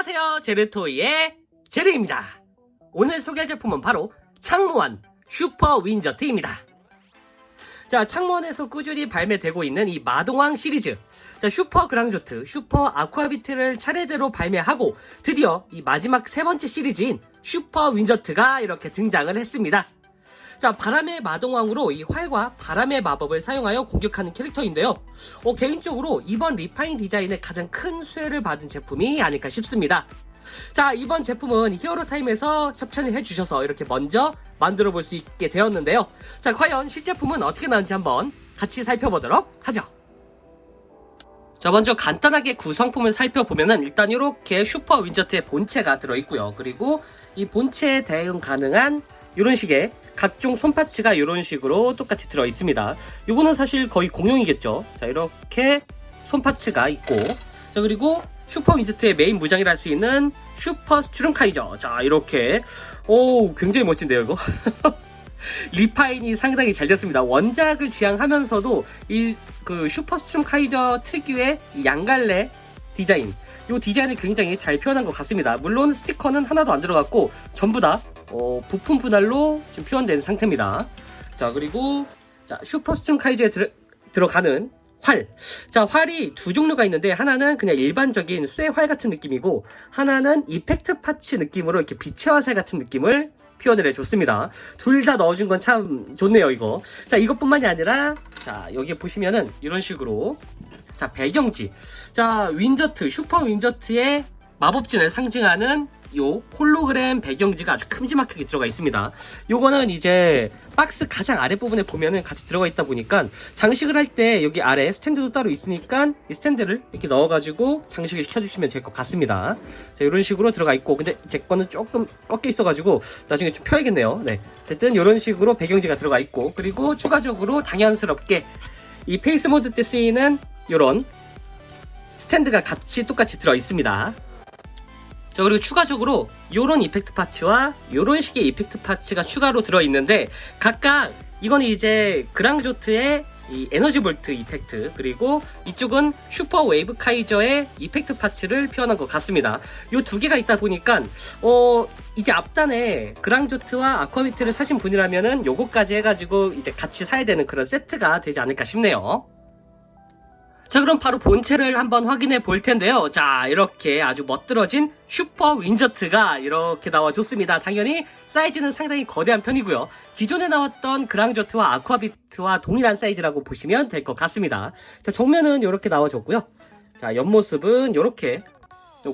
안녕하세요, 제르토이의 제르입니다. 오늘 소개할 제품은 바로 창무원 슈퍼 윈저트입니다. 자, 창무원에서 꾸준히 발매되고 있는 이 마동왕 시리즈, 자, 슈퍼 그랑조트, 슈퍼 아쿠아비트를 차례대로 발매하고 드디어 이 마지막 세 번째 시리즈인 슈퍼 윈저트가 이렇게 등장을 했습니다. 자, 바람의 마동왕으로 이 활과 바람의 마법을 사용하여 공격하는 캐릭터인데요. 개인적으로 이번 리파인 디자인에 가장 큰 수혜를 받은 제품이 아닐까 싶습니다. 자, 이번 제품은 히어로타임에서 협찬을 해주셔서 이렇게 먼저 만들어 볼 수 있게 되었는데요. 자, 과연 실제품은 어떻게 나오는지 한번 같이 살펴보도록 하죠. 자, 먼저 간단하게 구성품을 살펴보면은 일단 이렇게 슈퍼 윈저트의 본체가 들어있고요. 그리고 이 본체에 대응 가능한 이런 식의 각종 손파츠가 이런 식으로 똑같이 들어있습니다. 이거는 사실 거의 공용이겠죠. 자, 이렇게 손파츠가 있고, 자, 그리고 슈퍼 윈저트의 메인 무장이라 할 수 있는 슈퍼 스트룸카이저. 자, 이렇게 굉장히 멋진데요, 이거. 리파인이 상당히 잘 됐습니다. 원작을 지향하면서도 이 슈퍼 스트룸카이저 특유의 이 양갈래 디자인, 이 디자인을 굉장히 잘 표현한 것 같습니다. 물론 스티커는 하나도 안 들어갔고 전부 다 부품 분할로 지금 표현된 상태입니다. 자, 그리고 자, 슈퍼 스트룸카이저에 들어가는 활. 자, 활이 두 종류가 있는데 하나는 그냥 일반적인 쇠활 같은 느낌이고 하나는 이펙트 파츠 느낌으로 이렇게 빛의 화살 같은 느낌을 표현을 해줬습니다. 둘 다 넣어준 건 참 좋네요, 이거. 자, 이것뿐만이 아니라 자, 여기 보시면은 이런 식으로 자, 배경지. 자, 윈저트, 슈퍼 윈저트의 마법진을 상징하는 요 홀로그램 배경지가 아주 큼지막하게 들어가 있습니다. 요거는 이제 박스 가장 아랫부분에 보면은 같이 들어가 있다 보니까 장식을 할 때 여기 아래 스탠드도 따로 있으니까 이 스탠드를 이렇게 넣어가지고 장식을 시켜주시면 될 것 같습니다. 자, 이런 식으로 들어가 있고, 근데 제 거는 조금 꺾여 있어가지고 나중에 좀 펴야겠네요. 네, 어쨌든 이런 식으로 배경지가 들어가 있고, 그리고 추가적으로 당연스럽게 이 페이스 모드 때 쓰이는 요런 스탠드가 같이 똑같이 들어 있습니다. 자, 그리고 추가적으로 요런 이펙트 파츠와 요런 식의 이펙트 파츠가 추가로 들어있는데 각각 이거는 이제 그랑조트의 이 에너지 볼트 이펙트, 그리고 이쪽은 슈퍼 웨이브 카이저의 이펙트 파츠를 표현한 것 같습니다. 요 두 개가 있다 보니까 이제 앞단에 그랑조트와 아쿠아비트를 사신 분이라면은 요거까지 해가지고 이제 같이 사야 되는 그런 세트가 되지 않을까 싶네요. 자, 그럼 바로 본체를 한번 확인해 볼 텐데요. 자, 이렇게 아주 멋들어진 슈퍼 윈저트가 이렇게 나와줬습니다. 당연히 사이즈는 상당히 거대한 편이고요. 기존에 나왔던 그랑조트와 아쿠아비트와 동일한 사이즈라고 보시면 될 것 같습니다. 자, 정면은 이렇게 나와줬고요. 자, 옆모습은 이렇게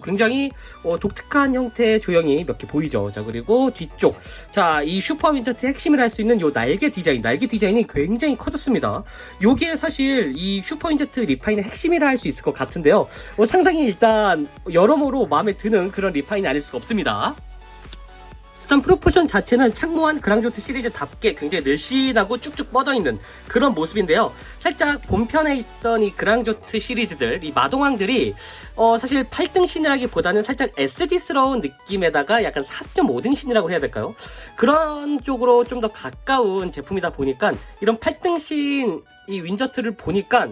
굉장히 독특한 형태의 조형이 몇 개 보이죠. 자, 그리고 뒤쪽, 자, 이 슈퍼 윈저트의 핵심을 할 수 있는 요 날개 디자인이 굉장히 커졌습니다. 요게 사실 이 슈퍼 윈저트 리파인의 핵심이라 할 수 있을 것 같은데요. 상당히 일단 여러모로 마음에 드는 그런 리파인이 아닐 수가 없습니다. 일단 프로포션 자체는 창무원 그랑조트 시리즈답게 굉장히 늘씬하고 쭉쭉 뻗어있는 그런 모습인데요. 살짝 본편에 있던 이 그랑조트 시리즈들, 이 마동왕들이 사실 8등 신이라기보다는 살짝 SD스러운 느낌에다가 약간 4.5등 신이라고 해야 될까요? 그런 쪽으로 좀 더 가까운 제품이다 보니까 이런 8등 신 이 윈저트를 보니까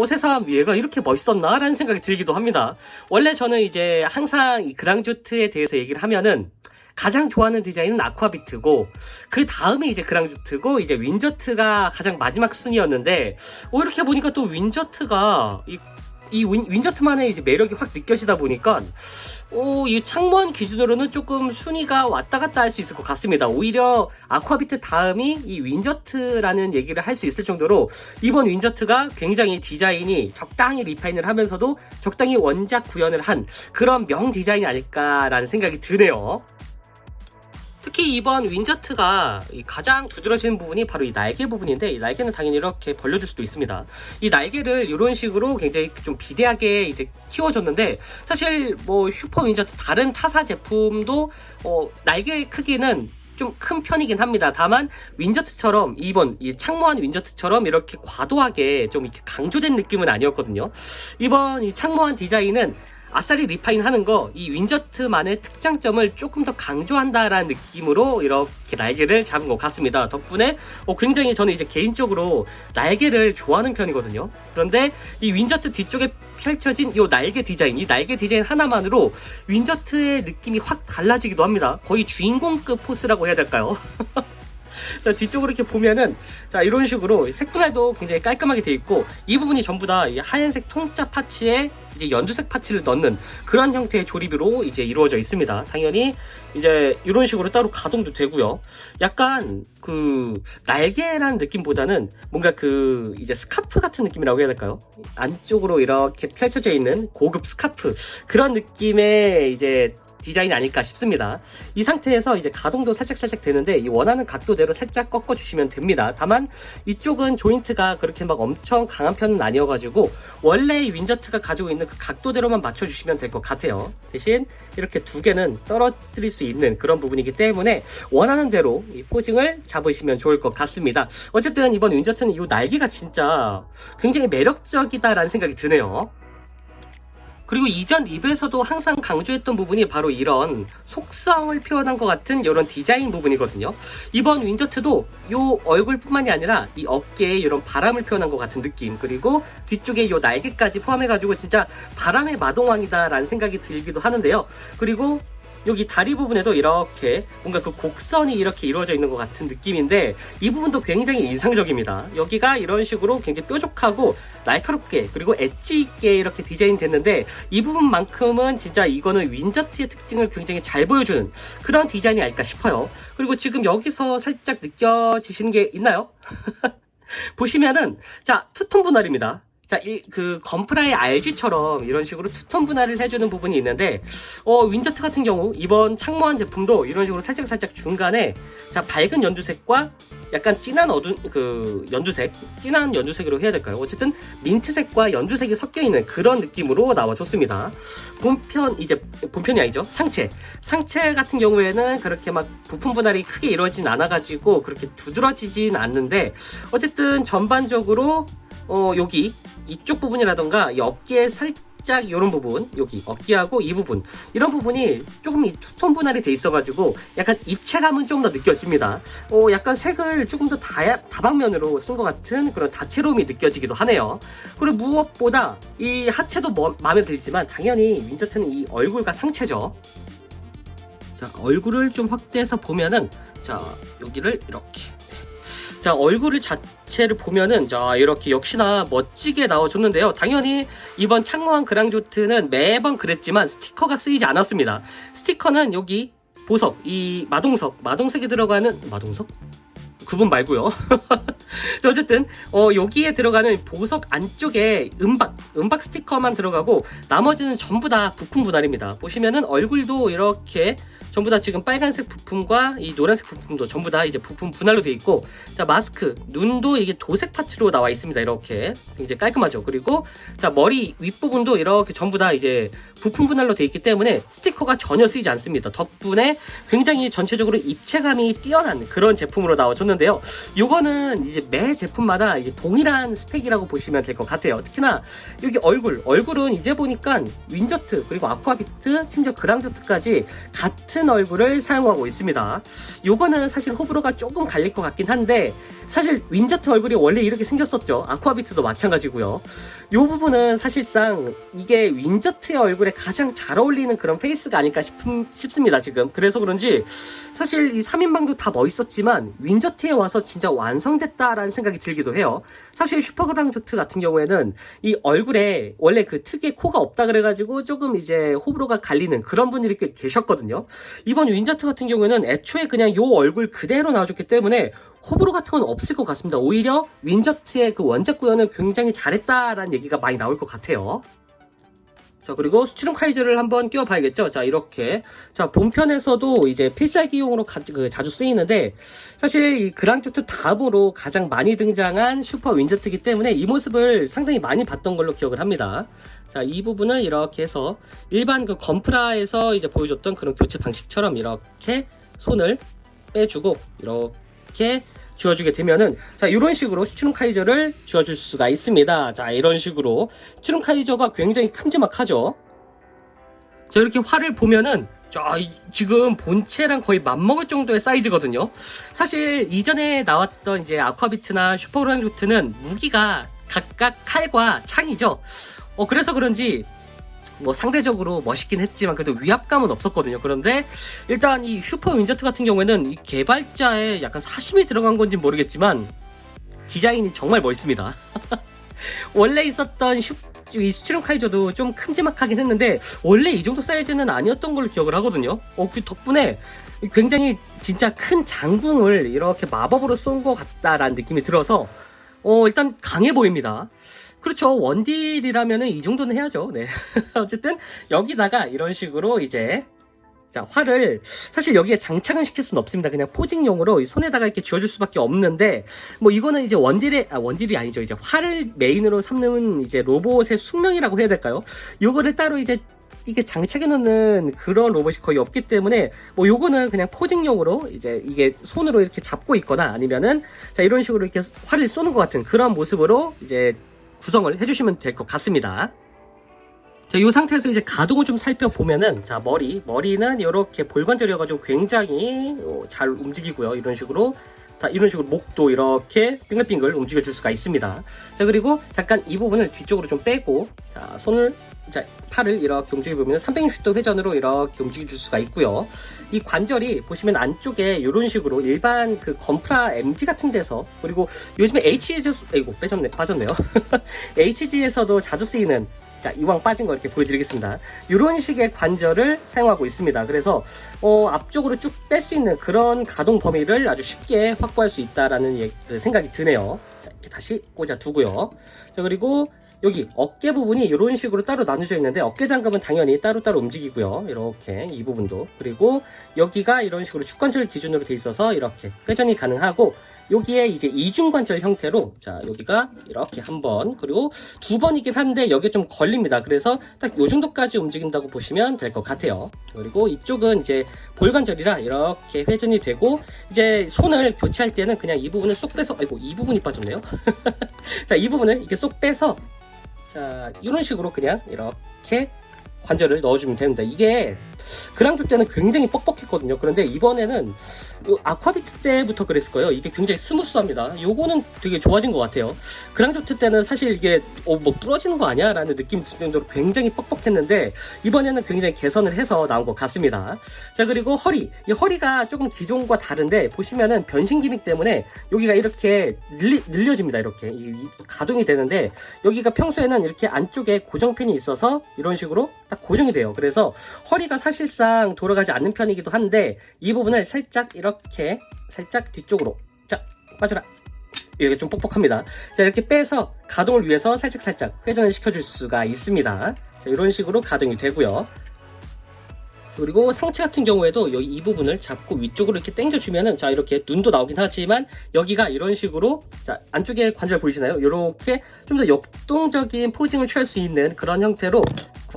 새삼 얘가 이렇게 멋있었나? 라는 생각이 들기도 합니다. 원래 저는 이제 항상 이 그랑조트에 대해서 얘기를 하면은 가장 좋아하는 디자인은 아쿠아비트고 그 다음에 이제 그랑조트고 이제 윈저트가 가장 마지막 순위였는데 이렇게 보니까 또 윈저트가 이 윈저트만의 이제 매력이 확 느껴지다 보니까 이 창무원 기준으로는 조금 순위가 왔다 갔다 할 수 있을 것 같습니다. 오히려 아쿠아비트 다음이 이 윈저트라는 얘기를 할 수 있을 정도로 이번 윈저트가 굉장히 디자인이 적당히 리파인을 하면서도 적당히 원작 구현을 한 그런 명 디자인이 아닐까라는 생각이 드네요. 특히 이번 윈저트가 가장 두드러지는 부분이 바로 이 날개 부분인데, 이 날개는 당연히 이렇게 벌려줄 수도 있습니다. 이 날개를 이런 식으로 굉장히 좀 비대하게 이제 키워줬는데, 사실 뭐 슈퍼 윈저트 다른 타사 제품도 날개 크기는 좀 큰 편이긴 합니다. 다만 윈저트처럼 이번 이 창무원 윈저트처럼 이렇게 과도하게 좀 이렇게 강조된 느낌은 아니었거든요. 이번 이 창무원 디자인은 아싸리 리파인 하는 거, 이 윈저트만의 특장점을 조금 더 강조한다라는 느낌으로 이렇게 날개를 잡은 것 같습니다. 덕분에 굉장히 저는 이제 개인적으로 날개를 좋아하는 편이거든요. 그런데 이 윈저트 뒤쪽에 펼쳐진 이 날개 디자인 하나만으로 윈저트의 느낌이 확 달라지기도 합니다. 거의 주인공급 포스라고 해야 될까요? 자, 뒤쪽으로 이렇게 보면은 자, 이런 식으로 색분할도 굉장히 깔끔하게 되어 있고, 이 부분이 전부 다 이 하얀색 통짜 파츠에 이제 연두색 파츠를 넣는 그런 형태의 조립으로 이제 이루어져 있습니다. 당연히 이제 이런 식으로 따로 가동도 되고요. 약간 그 날개라는 느낌보다는 뭔가 그 이제 스카프 같은 느낌이라고 해야 될까요? 안쪽으로 이렇게 펼쳐져 있는 고급 스카프, 그런 느낌의 이제 디자인이 아닐까 싶습니다. 이 상태에서 이제 가동도 살짝 되는데 이 원하는 각도대로 살짝 꺾어 주시면 됩니다. 다만 이쪽은 조인트가 그렇게 막 엄청 강한 편은 아니어가지고 원래 이 윈저트가 가지고 있는 그 각도대로만 맞춰주시면 될 것 같아요. 대신 이렇게 두 개는 떨어뜨릴 수 있는 그런 부분이기 때문에 원하는 대로 이 포징을 잡으시면 좋을 것 같습니다. 어쨌든 이번 윈저트는 이 날개가 진짜 굉장히 매력적이다라는 생각이 드네요. 그리고 이전 리뷰에서도 항상 강조했던 부분이 바로 이런 속성을 표현한 것 같은 이런 디자인 부분이거든요. 이번 윈저트도 이 얼굴뿐만이 아니라 이 어깨에 이런 바람을 표현한 것 같은 느낌, 그리고 뒤쪽에 이 날개까지 포함해가지고 진짜 바람의 마동왕이다 라는 생각이 들기도 하는데요. 그리고 여기 다리 부분에도 이렇게 뭔가 그 곡선이 이렇게 이루어져 있는 것 같은 느낌인데, 이 부분도 굉장히 인상적입니다. 여기가 이런 식으로 굉장히 뾰족하고 날카롭게 그리고 엣지 있게 이렇게 디자인 됐는데, 이 부분만큼은 진짜 이거는 윈저트의 특징을 굉장히 잘 보여주는 그런 디자인이 아닐까 싶어요. 그리고 지금 여기서 살짝 느껴지시는 게 있나요? 보시면은 자, 투톤 분할입니다. 자, 그 건프라의 RG처럼 이런 식으로 투톤 분할을 해주는 부분이 있는데, 윈저트 같은 경우 이번 창모한 제품도 이런 식으로 살짝 중간에 자, 밝은 연두색과 약간 진한 진한 연두색으로 해야 될까요? 어쨌든 민트색과 연두색이 섞여 있는 그런 느낌으로 나와줬습니다. 본편이 아니죠. 상체 같은 경우에는 그렇게 막 부품 분할이 크게 이루어지진 않아가지고 그렇게 두드러지진 않는데, 어쨌든 전반적으로 여기 이쪽 부분이라던가 이 어깨에 살짝 이런 부분, 여기 어깨하고 이 부분, 이런 부분이 조금 이 투톤 분할이 돼 있어가지고 약간 입체감은 좀 더 느껴집니다. 약간 색을 조금 더 다방면으로 쓴 것 같은 그런 다채로움이 느껴지기도 하네요. 그리고 무엇보다 이 하체도 마음에 들지만 당연히 윈저트는 이 얼굴과 상체죠. 자, 얼굴을 좀 확대해서 보면은 자, 여기를 이렇게, 자, 얼굴 자체를 보면은 자, 이렇게 역시나 멋지게 나와줬는데요. 당연히 이번 창모한 그랑조트는 매번 그랬지만 스티커가 쓰이지 않았습니다. 스티커는 여기 보석, 이 마동석에 들어가는 마동석? 그분 말고요. 어쨌든 여기에 들어가는 보석 안쪽에 은박 스티커만 들어가고 나머지는 전부 다 부품 분할입니다. 보시면은 얼굴도 이렇게 전부 다 지금 빨간색 부품과 이 노란색 부품도 전부 다 이제 부품 분할로 되어 있고, 자, 마스크, 눈도 이게 도색 파츠로 나와 있습니다. 이렇게 굉장히 깔끔하죠. 그리고 자, 머리 윗부분도 이렇게 전부 다 이제 부품 분할로 되어 있기 때문에 스티커가 전혀 쓰이지 않습니다. 덕분에 굉장히 전체적으로 입체감이 뛰어난 그런 제품으로 나와줬는데요. 요거는 이제 매 제품마다 이제 동일한 스펙이라고 보시면 될 것 같아요. 특히나 여기 얼굴은 이제 보니까 윈저트 그리고 아쿠아비트 심지어 그랑조트까지 같은 얼굴을 사용하고 있습니다. 요거는 사실 호불호가 조금 갈릴 것 같긴 한데, 사실 윈저트 얼굴이 원래 이렇게 생겼었죠. 아쿠아비트도 마찬가지고요. 요 부분은 사실상 이게 윈저트의 얼굴에 가장 잘 어울리는 그런 페이스가 아닐까 싶습니다 지금. 그래서 그런지 사실 이 3인방도 다 멋있었지만 윈저트에 와서 진짜 완성됐다라는 생각이 들기도 해요. 사실 슈퍼그랑조트 같은 경우에는 이 얼굴에 원래 그 특유의 코가 없다 그래가지고 조금 이제 호불호가 갈리는 그런 분들이 꽤 계셨거든요. 이번 윈저트 같은 경우에는 애초에 그냥 요 얼굴 그대로 나와줬기 때문에 호불호 같은 건 없을 것 같습니다. 오히려 윈저트의 그 원작 구현을 굉장히 잘했다라는 얘기가 많이 나올 것 같아요. 자, 그리고 스츄름 카이저를 한번 끼워봐야겠죠. 자, 이렇게. 자, 본편에서도 이제 필살기용으로 자주 쓰이는데, 사실 이 그랑조트 다음으로 가장 많이 등장한 슈퍼 윈저트이기 때문에 이 모습을 상당히 많이 봤던 걸로 기억을 합니다. 자, 이 부분을 이렇게 해서 일반 그 건프라에서 이제 보여줬던 그런 교체 방식처럼 이렇게 손을 빼주고 이렇게 쥐어주게 되면은 자, 이런 식으로 스츄름 카이저를 쥐어줄 수가 있습니다. 자, 이런 식으로 스츄름 카이저가 굉장히 큼지막하죠. 자, 이렇게 활을 보면은 지금 본체랑 거의 맞먹을 정도의 사이즈거든요. 사실 이전에 나왔던 이제 아쿠아비트나 슈퍼오랑우트는 무기가 각각 칼과 창이죠. 그래서 그런지 뭐 상대적으로 멋있긴 했지만 그래도 위압감은 없었거든요. 그런데 일단 이 슈퍼 윈저트 같은 경우에는 이 개발자의 약간 사심이 들어간 건지 모르겠지만 디자인이 정말 멋있습니다. 원래 있었던 이 수치론 카이저도 좀 큼지막하긴 했는데 원래 이 정도 사이즈는 아니었던 걸로 기억을 하거든요. 그 덕분에 굉장히 진짜 큰 장궁을 이렇게 마법으로 쏜 것 같다라는 느낌이 들어서 일단 강해 보입니다. 그렇죠. 원딜이라면은 이 정도는 해야죠. 네. 어쨌든 여기다가 이런 식으로 이제 자, 활을 사실 여기에 장착은 시킬 수는 없습니다. 그냥 포징용으로 손에다가 이렇게 쥐어줄 수밖에 없는데 뭐 이거는 이제 원딜이 아니죠. 이제 활을 메인으로 삼는 이제 로봇의 숙명이라고 해야 될까요? 요거를 따로 이제 이게 장착해 놓는 그런 로봇이 거의 없기 때문에 뭐 요거는 그냥 포징용으로 이제 이게 손으로 이렇게 잡고 있거나 아니면은 자 이런 식으로 이렇게 활을 쏘는 것 같은 그런 모습으로 이제 구성을 해주시면 될 것 같습니다. 자, 이 상태에서 이제 가동을 좀 살펴보면은, 자, 머리는 이렇게 볼관절이어가지고 굉장히 잘 움직이고요. 이런 식으로 목도 이렇게 빙글빙글 움직여줄 수가 있습니다. 자, 그리고 잠깐 이 부분을 뒤쪽으로 좀 빼고, 자, 팔을 이렇게 움직여보면 360도 회전으로 이렇게 움직여줄 수가 있고요. 이 관절이 보시면 안쪽에 이런 식으로 일반 그 건프라 MG 같은 데서 그리고 요즘에 빠졌네요. HG에서도 자주 쓰이는 자, 이왕 빠진 거 이렇게 보여드리겠습니다. 이런 식의 관절을 사용하고 있습니다. 그래서 앞쪽으로 쭉 뺄 수 있는 그런 가동 범위를 아주 쉽게 확보할 수 있다라는 생각이 드네요. 자, 이렇게 다시 꽂아 두고요. 자, 그리고 여기 어깨 부분이 이런 식으로 따로 나눠져 있는데 어깨 장갑은 당연히 따로따로 움직이고요. 이렇게 이 부분도. 그리고 여기가 이런 식으로 축관절 기준으로 돼 있어서 이렇게 회전이 가능하고 여기에 이제 이중관절 형태로 자 여기가 이렇게 한 번 그리고 두 번이긴 한데 여기에 좀 걸립니다. 그래서 딱 요 정도까지 움직인다고 보시면 될 것 같아요. 그리고 이쪽은 이제 볼관절이라 이렇게 회전이 되고 이제 손을 교체할 때는 그냥 이 부분을 쏙 빼서 이 부분이 빠졌네요. 자, 이 부분을 이렇게 쏙 빼서 자 이런 식으로 그냥 이렇게 관절을 넣어주면 됩니다. 이게 그랑조 때는 굉장히 뻑뻑했거든요. 그런데 이번에는 아쿠아비트 때부터 그랬을 거예요. 이게 굉장히 스무스합니다. 요거는 되게 좋아진 것 같아요. 그랑조트 때는 사실 이게 뭐 부러지는 거 아니야? 라는 느낌이 들 정도로 굉장히 뻑뻑했는데 이번에는 굉장히 개선을 해서 나온 것 같습니다. 자, 그리고 이 허리가 조금 기존과 다른데 보시면은 변신 기믹 때문에 여기가 이렇게 늘려집니다. 이렇게 가동이 되는데 여기가 평소에는 이렇게 안쪽에 고정핀이 있어서 이런 식으로 딱 고정이 돼요. 그래서 허리가 사실상 돌아가지 않는 편이기도 한데 이 부분을 살짝 뒤쪽으로 자 빠져라. 여기가 좀 뻑뻑합니다. 자, 이렇게 빼서 가동을 위해서 살짝 회전을 시켜줄 수가 있습니다. 자, 이런 식으로 가동이 되고요. 그리고 상체 같은 경우에도 여기 이 부분을 잡고 위쪽으로 이렇게 당겨주면은 자 이렇게 눈도 나오긴 하지만 여기가 이런 식으로 자 안쪽에 관절 보이시나요? 이렇게 좀 더 역동적인 포징을 취할 수 있는 그런 형태로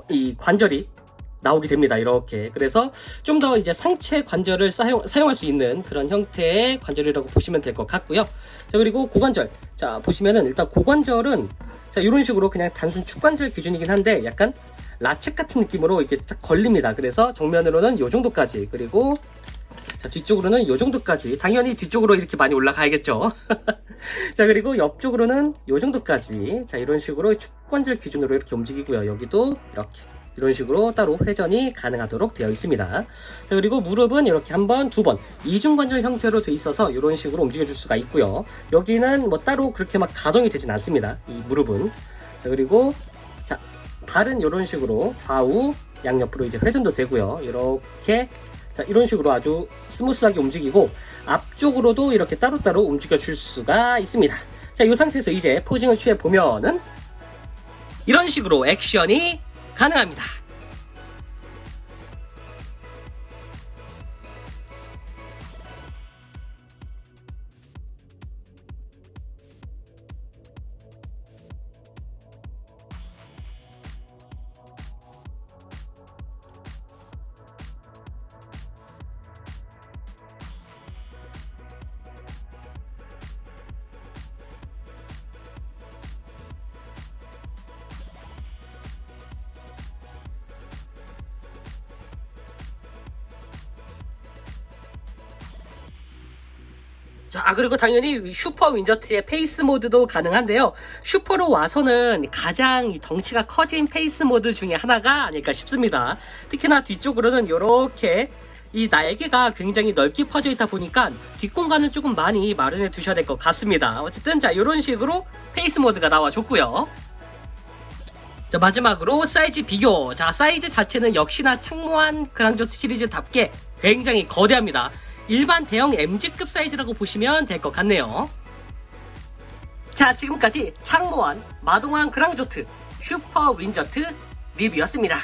이 관절이 나오게 됩니다. 이렇게. 그래서 좀 더 이제 상체 관절을 사용할 수 있는 그런 형태의 관절이라고 보시면 될 것 같고요. 자, 그리고 고관절. 자, 보시면은 일단 고관절은 자, 이런 식으로 그냥 단순 축관절 기준이긴 한데 약간 라쳇 같은 느낌으로 이렇게 딱 걸립니다. 그래서 정면으로는 요 정도까지 그리고 자, 뒤쪽으로는 요 정도까지 당연히 뒤쪽으로 이렇게 많이 올라가야겠죠. 자, 그리고 옆쪽으로는 요 정도까지 자 이런 식으로 축관절 기준으로 이렇게 움직이고요. 여기도 이렇게 이런 식으로 따로 회전이 가능하도록 되어 있습니다. 자, 그리고 무릎은 이렇게 한 번, 두 번 이중관절 형태로 되어 있어서 이런 식으로 움직여 줄 수가 있고요. 여기는 뭐 따로 그렇게 막 가동이 되진 않습니다. 이 무릎은. 자, 그리고 자 발은 이런 식으로 좌우 양옆으로 이제 회전도 되고요. 이렇게 자 이런 식으로 아주 스무스하게 움직이고 앞쪽으로도 이렇게 따로따로 움직여 줄 수가 있습니다. 자, 이 상태에서 이제 포징을 취해 보면은 이런 식으로 액션이 가능합니다. 자, 그리고 당연히 슈퍼 윈저트의 페이스 모드도 가능한데요. 슈퍼로 와서는 가장 이 덩치가 커진 페이스 모드 중에 하나가 아닐까 싶습니다. 특히나 뒤쪽으로는 이렇게 이 날개가 굉장히 넓게 퍼져 있다 보니까 뒷공간을 조금 많이 마련해 두셔야 될 것 같습니다. 어쨌든 자, 이런 식으로 페이스 모드가 나와줬고요. 자, 마지막으로 사이즈 비교. 자, 사이즈 자체는 역시나 창모한 그랑조트 시리즈답게 굉장히 거대합니다. 일반 대형 MG급 사이즈라고 보시면 될 것 같네요. 자, 지금까지 창모한 마동왕 그랑조트 슈퍼 윈저트 리뷰였습니다.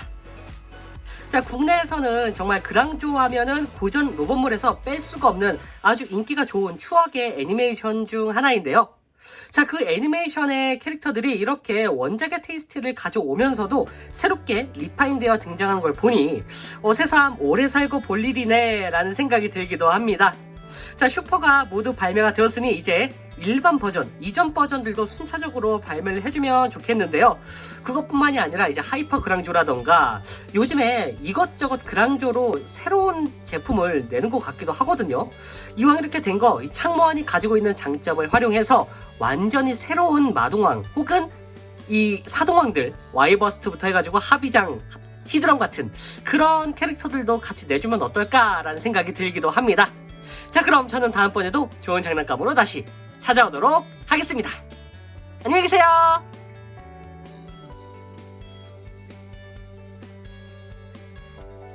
자, 국내에서는 정말 그랑조 하면은 고전 로봇물에서 뺄 수가 없는 아주 인기가 좋은 추억의 애니메이션 중 하나인데요. 자, 그 애니메이션의 캐릭터들이 이렇게 원작의 테이스트를 가져오면서도 새롭게 리파인되어 등장하는 걸 보니 새삼 오래 살고 볼 일이네 라는 생각이 들기도 합니다. 자, 슈퍼가 모두 발매가 되었으니 이제 일반 버전, 이전 버전들도 순차적으로 발매를 해주면 좋겠는데요. 그것뿐만이 아니라 이제 하이퍼 그랑조라던가 요즘에 이것저것 그랑조로 새로운 제품을 내는 것 같기도 하거든요. 이왕 이렇게 된 거, 이 창모한이 가지고 있는 장점을 활용해서 완전히 새로운 마동왕 혹은 이 사동왕들, 와이버스트부터 해가지고 하비장, 히드럼 같은 그런 캐릭터들도 같이 내주면 어떨까라는 생각이 들기도 합니다. 자, 그럼 저는 다음번에도 좋은 장난감으로 다시 찾아오도록 하겠습니다. 안녕히 계세요.